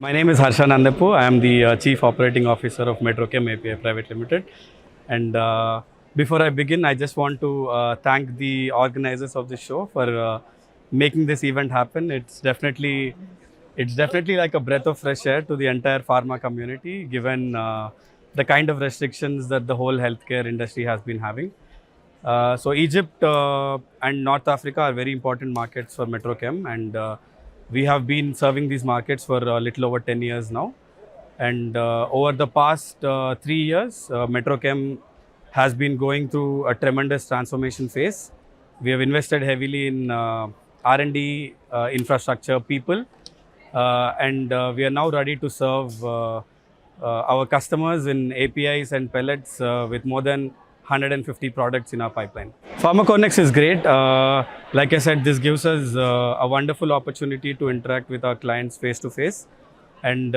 My name is Harsha Nandapu. I am the Chief Operating Officer of Metrochem API Private Limited. And before I begin, I just want to thank the organizers of this show for making this event happen. It's definitely like a breath of fresh air to the entire pharma community, given the kind of restrictions that the whole healthcare industry has been having. So Egypt and North Africa are very important markets for Metrochem, and we have been serving these markets for a little over 10 years now. And over the past 3 years, Metrochem has been going through a tremendous transformation phase. We have invested heavily in R&D, infrastructure, people, and we are now ready to serve our customers in APIs and pellets with more than 150 products in our pipeline. Pharmaconex is great. Like I said, this gives us a wonderful opportunity to interact with our clients face to face and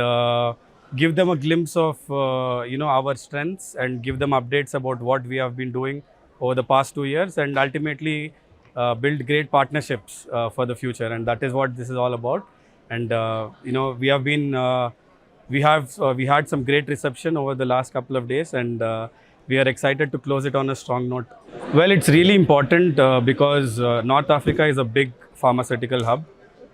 give them a glimpse of our strengths and give them updates about what we have been doing over the past 2 years, and ultimately build great partnerships for the future. And that is what this is all about. And we have been we had some great reception over the last couple of days, and we are excited to close it on a strong note. Well, it's really important because North Africa is a big pharmaceutical hub,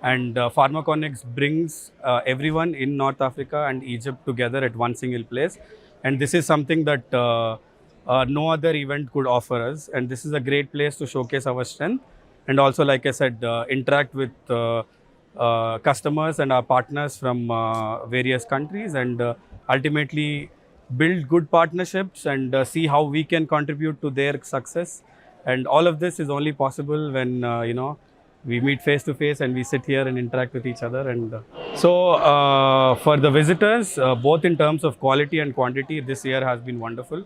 and Pharmaconex brings everyone in North Africa and Egypt together at one single place. And this is something that no other event could offer us. And this is a great place to showcase our strength. And also, like I said, interact with customers and our partners from various countries, and ultimately build good partnerships and see how we can contribute to their success. And all of this is only possible when we meet face to face and we sit here and interact with each other. And for the visitors, both in terms of quality and quantity, this year has been wonderful.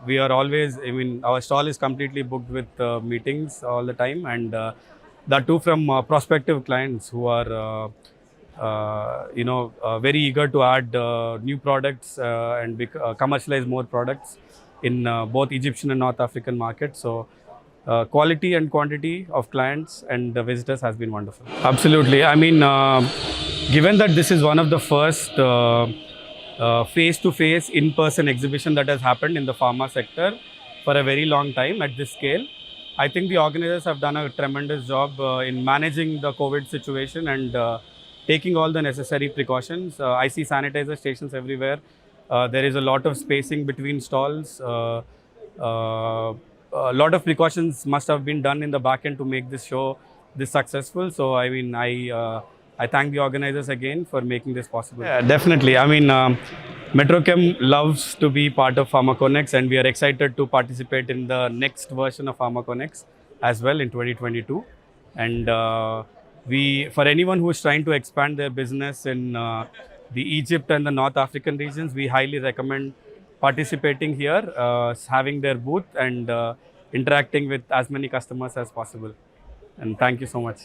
We are always, our stall is completely booked with meetings all the time, and that too from prospective clients who are very eager to add new products and commercialize more products in both Egyptian and North African markets. So quality and quantity of clients and the visitors has been wonderful. Absolutely. Given that this is one of the first face-to-face, in-person exhibition that has happened in the pharma sector for a very long time at this scale, I think the organizers have done a tremendous job in managing the COVID situation and taking all the necessary precautions. I see sanitizer stations everywhere. There is a lot of spacing between stalls. A lot of precautions must have been done in the back end to make this show this successful. So I thank the organizers again for making this possible. Yeah, definitely. Metrochem loves to be part of Pharmaconex, and we are excited to participate in the next version of Pharmaconex as well in 2022. And for anyone who is trying to expand their business in the Egypt and the North African regions, we highly recommend participating here, having their booth and interacting with as many customers as possible. And thank you so much.